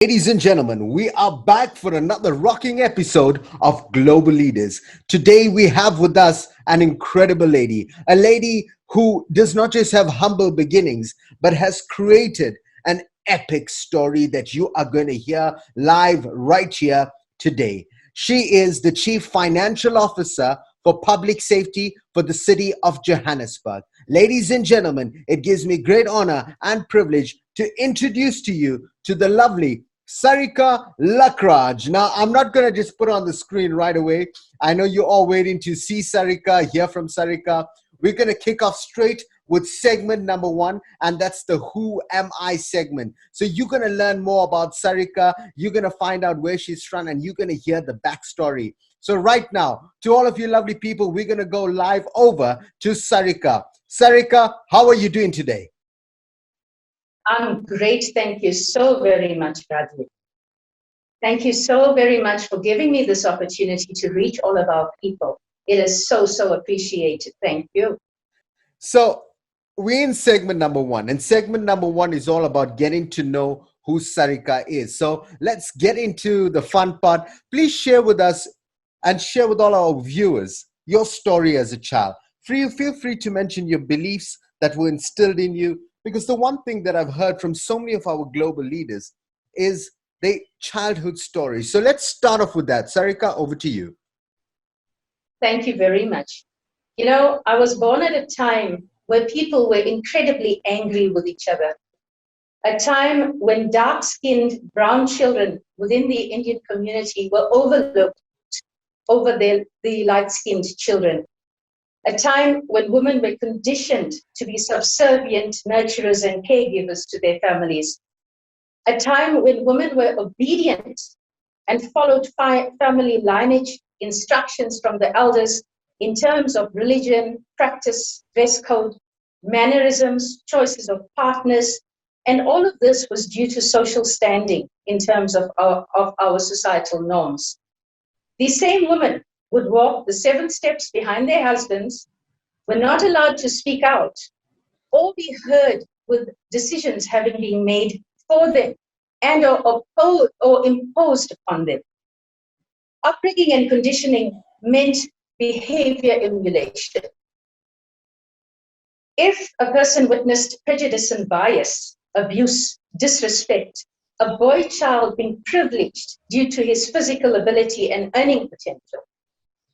Ladies and gentlemen, we are back for another rocking episode of Global Leaders. Today we have with us an incredible lady, a lady who does not just have humble beginnings, but has created an epic story that you are going to hear live right here today. She is the Chief Financial Officer for Public Safety for the city of Johannesburg. Ladies and gentlemen, it gives me great honor and privilege to introduce to you to the lovely Sarika Lakraj. Now, I'm not going to just put on the screen right away. I know you're all waiting to see Sarika, hear from Sarika. We're going to kick off straight with segment number one, and that's the Who Am I segment. So you're going to learn more about Sarika. You're going to find out where she's from, and you're going to hear the backstory. So right now, to all of you lovely people, we're going to go live over to Sarika. Sarika, how are you doing today? I'm great. Thank you so very much, Rajiv. Thank you so very much for giving me this opportunity to reach all of our people. It is so appreciated. Thank you. So we're in segment number one, and segment number one is all about getting to know who Sarika is. So let's get into the fun part. Please share with us and share with all our viewers your story as a child. Feel free to mention your beliefs that were instilled in you, because the one thing that I've heard from so many of our global leaders is their childhood stories. So let's start off with that. Sarika, over to you. Thank you very much. You know, I was born at a time where people were incredibly angry with each other, a time when dark-skinned brown children within the Indian community were overlooked over the light-skinned children, a time when women were conditioned to be subservient nurturers and caregivers to their families, a time when women were obedient and followed family lineage instructions from the elders in terms of religion, practice, dress code, mannerisms, choices of partners, and all of this was due to social standing in terms of our societal norms. These same women would walk the 7 steps behind their husbands, were not allowed to speak out or be heard with decisions having been made for them and or imposed upon them. Upbringing and conditioning meant behavior emulation. If a person witnessed prejudice and bias, abuse, disrespect, a boy child being privileged due to his physical ability and earning potential,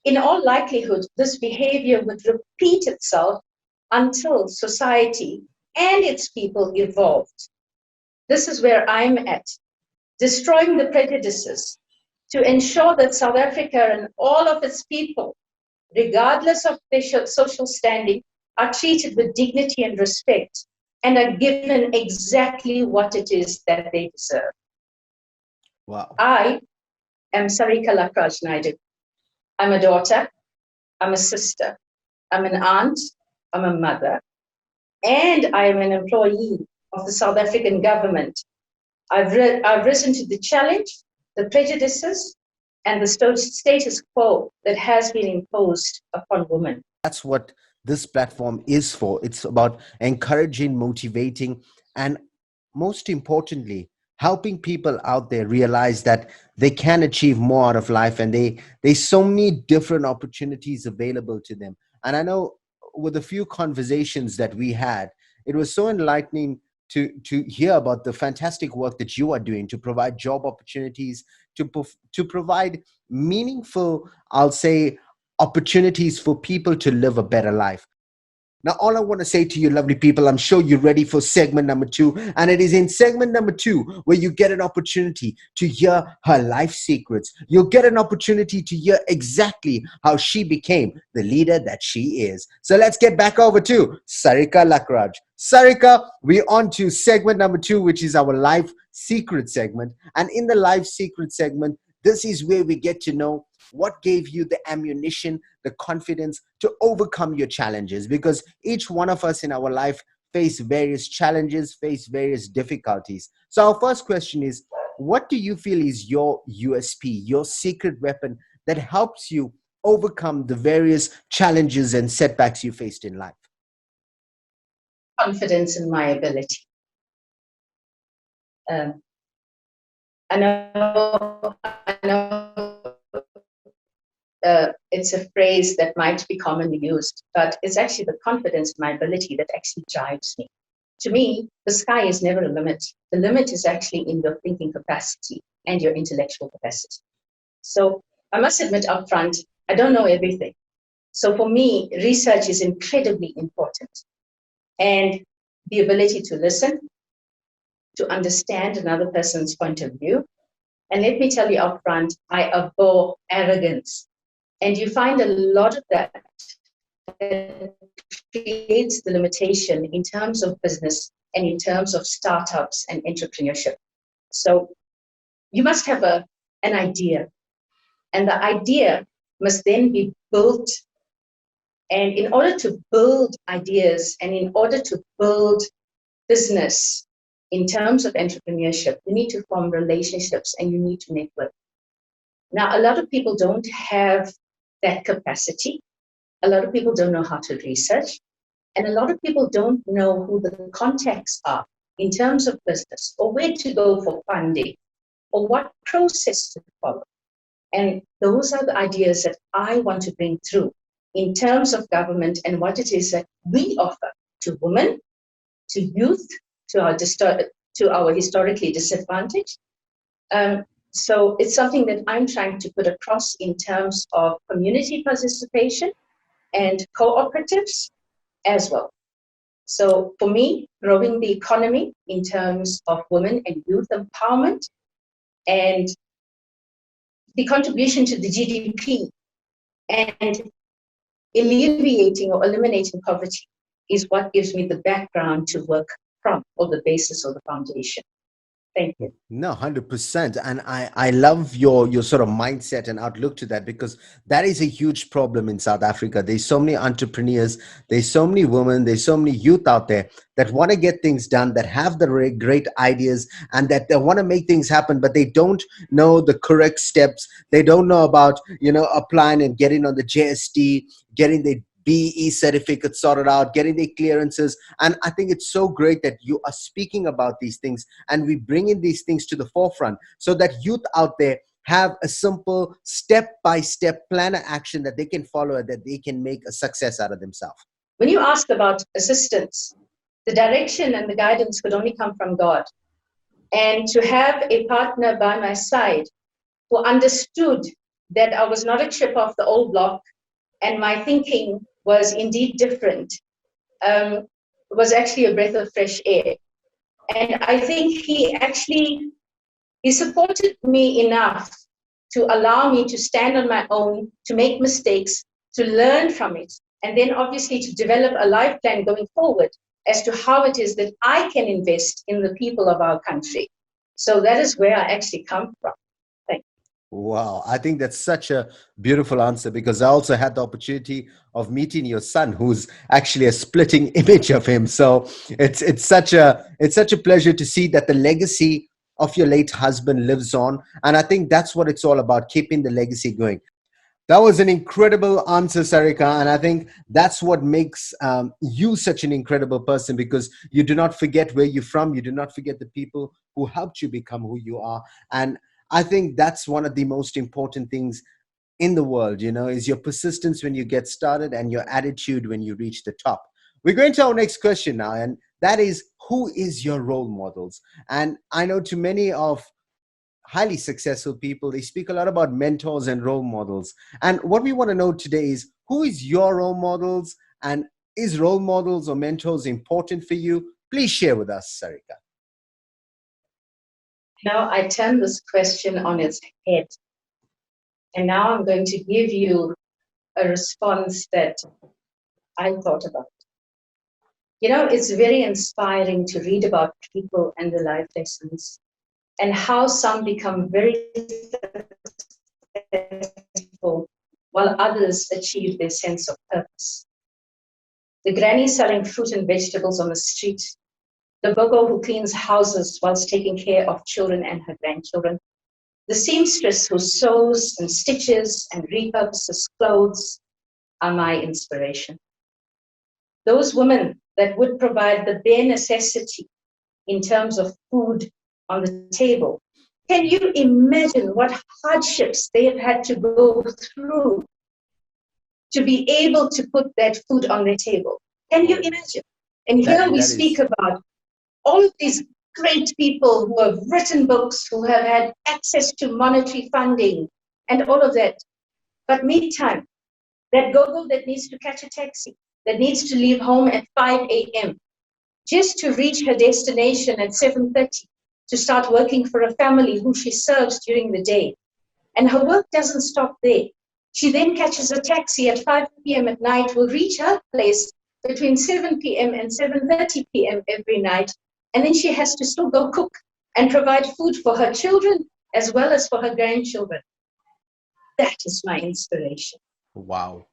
in all likelihood, this behavior would repeat itself until society and its people evolved. This is where I'm at, destroying the prejudices to ensure that South Africa and all of its people, regardless of their social standing, are treated with dignity and respect and are given exactly what it is that they deserve. Wow. I am Sarika Lakraj Naidu. I'm a daughter, I'm a sister, I'm an aunt, I'm a mother, and I am an employee of the South African government. I've risen to the challenge, the prejudices, and the status quo that has been imposed upon women. That's what this platform is for. It's about encouraging, motivating, and most importantly, helping people out there realize that they can achieve more out of life, and there's so many different opportunities available to them. And I know with a few conversations that we had, it was so enlightening to hear about the fantastic work that you are doing to provide job opportunities, to provide meaningful, I'll say, opportunities for people to live a better life. Now, all I want to say to you, lovely people, I'm sure you're ready for segment number two. And it is in segment number two where you get an opportunity to hear her life secrets. You'll get an opportunity to hear exactly how she became the leader that she is. So let's get back over to Sarika Lakraj. Sarika, we're on to segment number two, which is our life secret segment. And in the life secret segment, this is where we get to know what gave you the ammunition, the confidence to overcome your challenges, because each one of us in our life face various challenges, face various difficulties. So our first question is, what do you feel is your USP, your secret weapon that helps you overcome the various challenges and setbacks you faced in life? Confidence in my ability. Um, It's a phrase that might be commonly used, but it's actually the confidence in my ability that actually drives me. To me, the sky is never a limit. The limit is actually in your thinking capacity and your intellectual capacity. So I must admit upfront, I don't know everything. So for me, research is incredibly important. And the ability to listen, to understand another person's point of view. And let me tell you upfront, I abhor arrogance. And you find a lot of that creates the limitation in terms of business and in terms of startups and entrepreneurship. So you must have an idea, and the idea must then be built. And in order to build ideas and in order to build business in terms of entrepreneurship, you need to form relationships and you need to network. Now, a lot of people don't have that capacity. A lot of people don't know how to research. And a lot of people don't know who the contacts are in terms of business or where to go for funding or what process to follow. And those are the ideas that I want to bring through in terms of government and what it is that we offer to women, to youth, to our historically disadvantaged. So it's something that I'm trying to put across in terms of community participation and cooperatives as well. So for me, growing the economy in terms of women and youth empowerment and the contribution to the GDP and alleviating or eliminating poverty is what gives me the background to work from, or the basis or the foundation. Thank you. No, 100%. And I love your sort of mindset and outlook to that, because that is a huge problem in South Africa. There's so many entrepreneurs, there's so many women, there's so many youth out there that want to get things done, that have the great ideas, and that they want to make things happen, but they don't know the correct steps. They don't know about, applying and getting on the JST, getting the BE certificate sorted out, getting the clearances. And I think it's so great that you are speaking about these things and we bring in these things to the forefront so that youth out there have a simple step-by-step plan of action that they can follow, that they can make a success out of themselves. When you ask about assistance, the direction and the guidance could only come from God. And to have a partner by my side who understood that I was not a chip off the old block and my thinking was indeed different, was actually a breath of fresh air. And I think he supported me enough to allow me to stand on my own, to make mistakes, to learn from it, and then obviously to develop a life plan going forward as to how it is that I can invest in the people of our country. So that is where I actually come from. Thank you. Wow, I think that's such a beautiful answer, because I also had the opportunity of meeting your son, who's actually a splitting image of him. So it's such a pleasure to see that the legacy of your late husband lives on, and I think that's what it's all about, keeping the legacy going. That was an incredible answer, Sarika. And I think that's what makes you such an incredible person, because you do not forget where you're from. You do not forget the people who helped you become who you are. And I think that's one of the most important things in the world, is your persistence when you get started and your attitude when you reach the top. We're going to our next question now, and that is, who is your role models? And I know to many of highly successful people, they speak a lot about mentors and role models. And what we want to know today is, who is your role models, and is role models or mentors important for you? Please share with us, Sarika. Now I turn this question on its head. And now I'm going to give you a response that I thought about. It's very inspiring to read about people and their life lessons and how some become very successful while others achieve their sense of purpose. The granny selling fruit and vegetables on the street, the bogo who cleans houses whilst taking care of children and her grandchildren, the seamstress who sews and stitches and repurposes clothes are my inspiration. Those women that would provide the bare necessity in terms of food on the table Can you imagine what hardships they have had to go through to be able to put that food on their table? Can you Oh, imagine? And here that we that speak is about all of these great people who have written books, who have had access to monetary funding and all of that. But meantime, that gogo that needs to catch a taxi, that needs to leave home at 5 a.m. just to reach her destination at 7:30 to start working for a family who she serves during the day. And her work doesn't stop there. She then catches a taxi at 5 p.m. at night, will reach her place between 7 p.m. and 7:30 p.m. every night. And then she has to still go cook and provide food for her children as well as for her grandchildren. That is my inspiration. wow.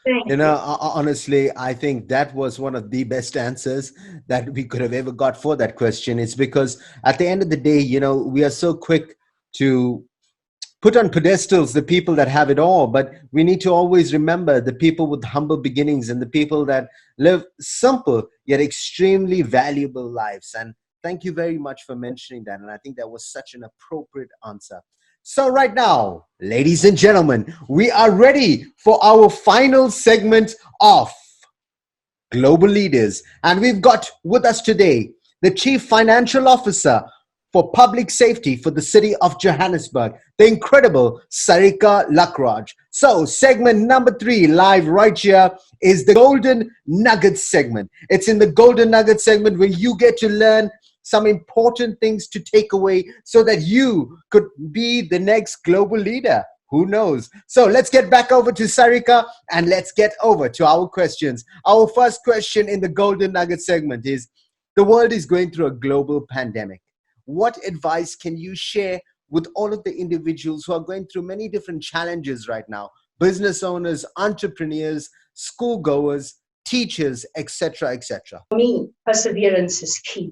Thank you. Honestly, I think that was one of the best answers that we could have ever got for that question. It's because at the end of the day, we are so quick to put on pedestals the people that have it all, but we need to always remember the people with humble beginnings and the people that live simple yet extremely valuable lives. And thank you very much for mentioning that. And I think that was such an appropriate answer. So, right now, ladies and gentlemen, we are ready for our final segment of Global Leaders. And we've got with us today the Chief Financial Officer for Public Safety for the city of Johannesburg, the incredible Sarika Lakraj. So, segment number 3, live right here, is the Golden Nugget segment. It's in the Golden Nugget segment where you get to learn some important things to take away so that you could be the next global leader. Who knows? So let's get back over to Sarika and let's get over to our questions. Our first question in the Golden Nugget segment is: the world is going through a global pandemic. What advice can you share with all of the individuals who are going through many different challenges right now? Business owners, entrepreneurs, schoolgoers, teachers, etc., etc. For me, perseverance is key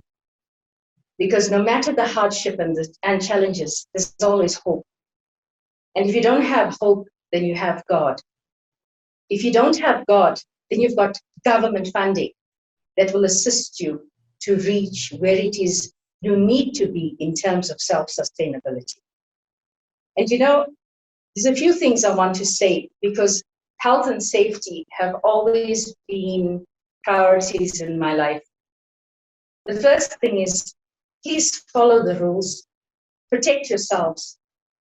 because no matter the hardship and challenges, there's always hope. And if you don't have hope, then you have God. If you don't have God, then you've got government funding that will assist you to reach where it is you need to be in terms of self-sustainability. And there's a few things I want to say because health and safety have always been priorities in my life. The first thing is please follow the rules, protect yourselves,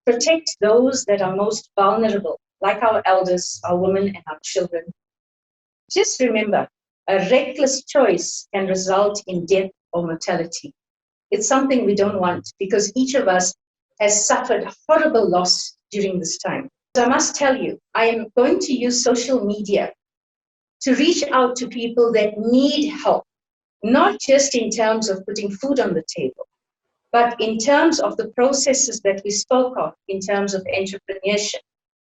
protect those that are most vulnerable, like our elders, our women, and our children. Just remember, a reckless choice can result in death or mortality. It's something we don't want because each of us has suffered horrible loss during this time. So I must tell you, I am going to use social media to reach out to people that need help, not just in terms of putting food on the table, but in terms of the processes that we spoke of, in terms of entrepreneurship,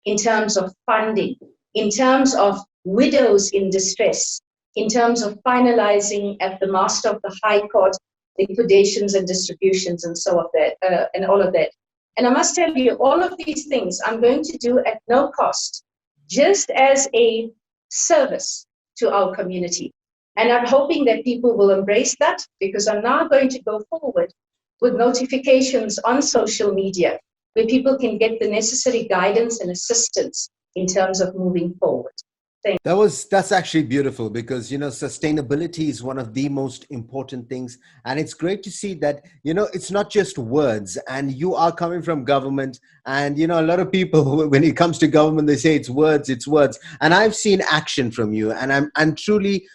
in terms of funding, in terms of widows in distress, in terms of finalizing at the Master of the High Court liquidations and distributions and so of that, and all of that. And I must tell you, all of these things I'm going to do at no cost, just as a service to our community. And I'm hoping that people will embrace that because I'm now going to go forward with notifications on social media where people can get the necessary guidance and assistance in terms of moving forward. That's actually beautiful because sustainability is one of the most important things, and it's great to see that it's not just words. And you are coming from government, and a lot of people when it comes to government they say it's words, and I've seen action from you, and I'm truly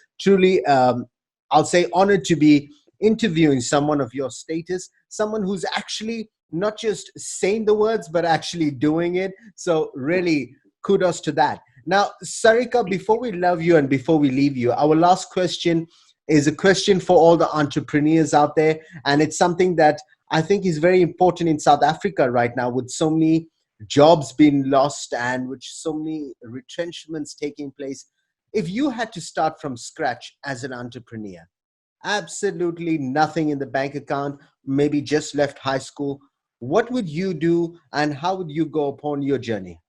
I'll say honored to be interviewing someone of your status, someone who's actually not just saying the words but actually doing it. So really kudos to that. Now, Sarika, before we love you and before we leave you, our last question is a question for all the entrepreneurs out there. And it's something that I think is very important in South Africa right now, with so many jobs being lost and with so many retrenchments taking place. If you had to start from scratch as an entrepreneur, absolutely nothing in the bank account, maybe just left high school, what would you do and how would you go upon your journey?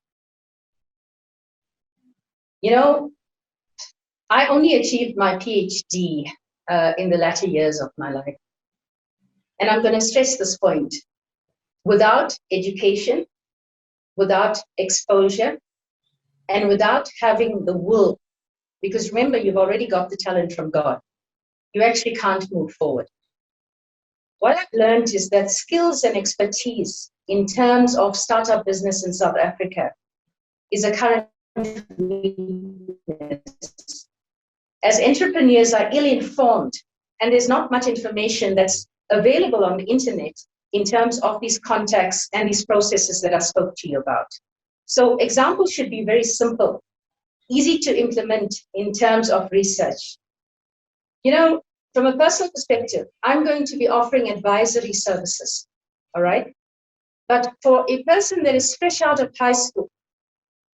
You know, I only achieved my PhD in the latter years of my life. And I'm going to stress this point. without education, without exposure, and without having the will, because remember, you've already got the talent from God, you actually can't move forward. What I've learned is that skills and expertise in terms of startup business in South Africa is a current weakness. As entrepreneurs are ill-informed, and there's not much information that's available on the internet in terms of these contacts and these processes that I spoke to you about. So examples should be very simple, easy to implement in terms of research. You know, from a personal perspective, I'm going to be offering advisory services, all right? But for a person that is fresh out of high school,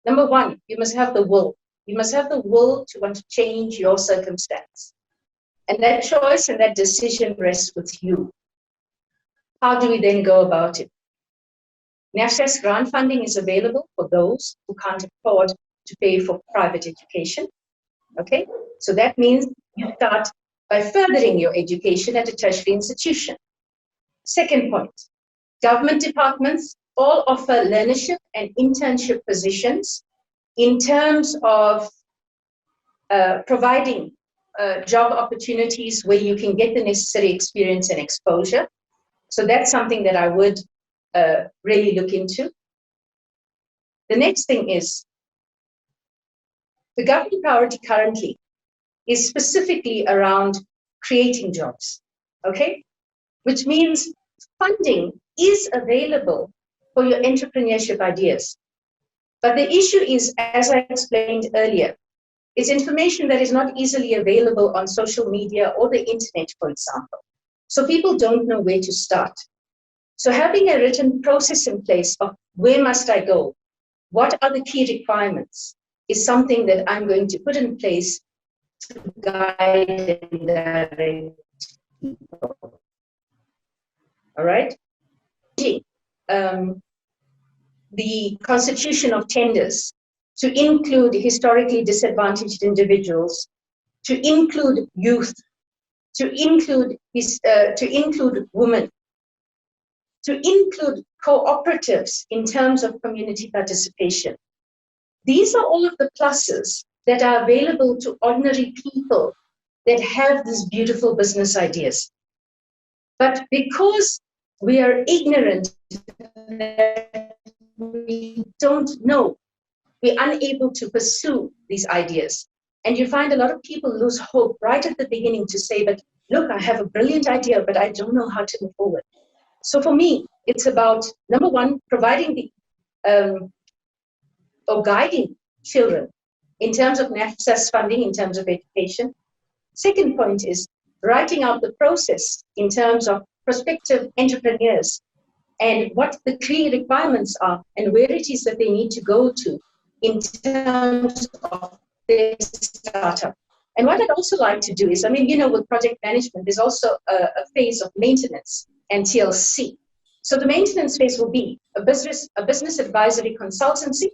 number one, you must have the will. You must have the will to want to change your circumstance. And that choice and that decision rests with you. How do we then go about it? NAFSA's grant funding is available for those who can't afford to pay for private education. Okay, so that means you start by furthering your education at a tertiary institution. Second point, government departments all offer learnership and internship positions in terms of providing job opportunities where you can get the necessary experience and exposure. So that's something that I would really look into. The next thing is, the government priority currently is specifically around creating jobs, okay? Which means funding is available for your entrepreneurship ideas. But the issue is, as I explained earlier, is information that is not easily available on social media or the internet, for example. So people don't know where to start. So having a written process in place of where must I go, what are the key requirements, is something that I'm going to put in place to guide and direct people. All right? The constitution of tenders to include historically disadvantaged individuals, to include youth, to include women, to include cooperatives in terms of community participation. These are all of the pluses that are available to ordinary people that have these beautiful business ideas. But because we are ignorant, we don't know, we're unable to pursue these ideas. And you find a lot of people lose hope right at the beginning to say, but look, I have a brilliant idea, but I don't know how to move forward. So for me, it's about, number one, providing or guiding children in terms of NAFSA's funding, in terms of education. Second point is writing out the process in terms of prospective entrepreneurs and what the key requirements are and where it is that they need to go to in terms of their startup. And what I'd also like to do is, I mean, you know, with project management, there's also a phase of maintenance and TLC. So the maintenance phase will be a business advisory consultancy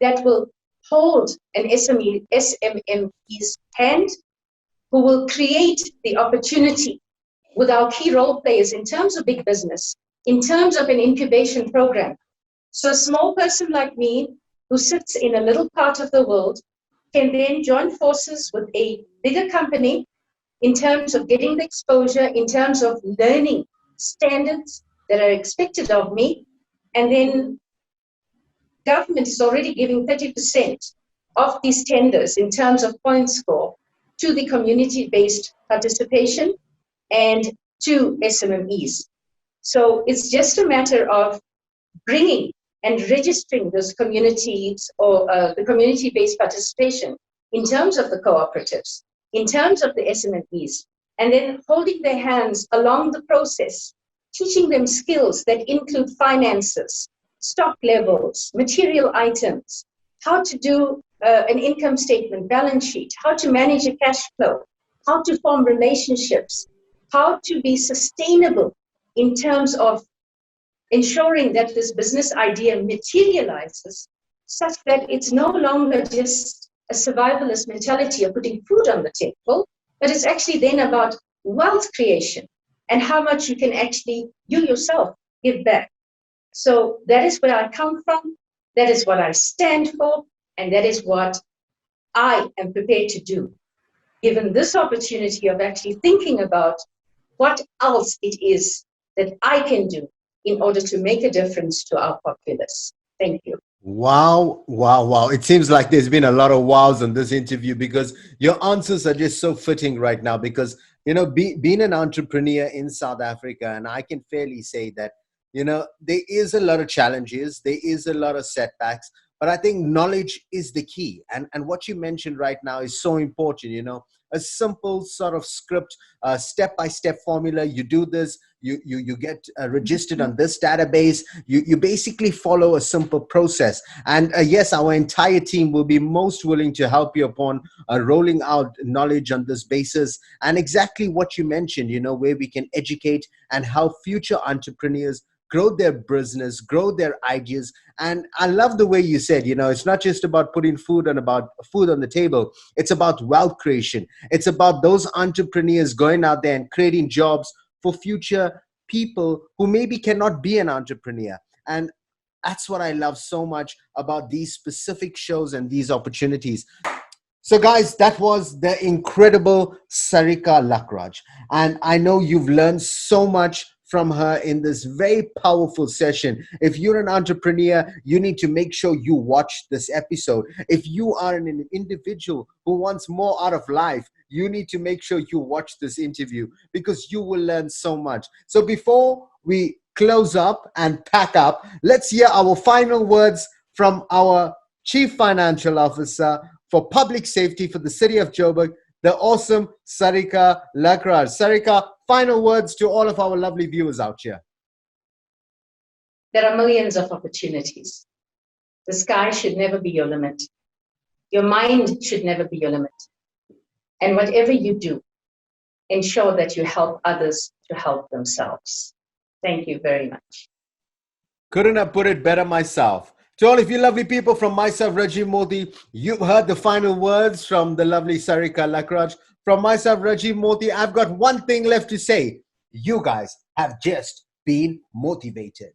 that will hold an SMME's hand, who will create the opportunity with our key role players in terms of big business, in terms of an incubation program. So a small person like me, who sits in a little part of the world, can then join forces with a bigger company in terms of getting the exposure, in terms of learning standards that are expected of me. And then government is already giving 30% of these tenders in terms of point score to the community-based participation and to SMMEs. So it's just a matter of bringing and registering those communities or the community-based participation in terms of the cooperatives, in terms of the SMMEs, and then holding their hands along the process, teaching them skills that include finances, stock levels, material items, how to do an income statement, balance sheet, how to manage a cash flow, how to form relationships, how to be sustainable in terms of ensuring that this business idea materializes such that it's no longer just a survivalist mentality of putting food on the table, but it's actually then about wealth creation and how much you can actually, you yourself, give back. So that is where I come from. That is what I stand for. And that is what I am prepared to do, given this opportunity of actually thinking about what else it is that I can do in order to make a difference to our populace. Thank you. Wow, wow, wow. It seems like there's been a lot of wows on this interview because your answers are just so fitting right now. Because, being an entrepreneur in South Africa, and I can fairly say that, there is a lot of challenges, there is a lot of setbacks, but I think knowledge is the key. And what you mentioned right now is so important, a simple sort of script, step by step formula. You do this, you get registered on this database. You basically follow a simple process, and yes, our entire team will be most willing to help you upon rolling out knowledge on this basis. And exactly what you mentioned, where we can educate and help future entrepreneurs grow their business, grow their ideas. And I love the way you said, it's not just about putting food on the table. It's about wealth creation. It's about those entrepreneurs going out there and creating jobs for future people who maybe cannot be an entrepreneur. And that's what I love so much about these specific shows and these opportunities. So, guys, that was the incredible Sarika Lakraj. And I know you've learned so much from her in this very powerful session. If you're an entrepreneur, you need to make sure you watch this episode. If you are an individual who wants more out of life, you need to make sure you watch this interview because you will learn so much. So, before we close up and pack up, let's hear our final words from our Chief Financial Officer for Public Safety for the City of Joburg, the awesome Sarika Lakraj. Sarika, final words to all of our lovely viewers out here. There are millions of opportunities. The sky should never be your limit. Your mind should never be your limit. And whatever you do, ensure that you help others to help themselves. Thank you very much. Couldn't have put it better myself. To all of you lovely people, from myself, Rajiv Mothie, you've heard the final words from the lovely Sarika Lakraj. From myself, Rajiv Mothie, I've got one thing left to say. You guys have just been motivated.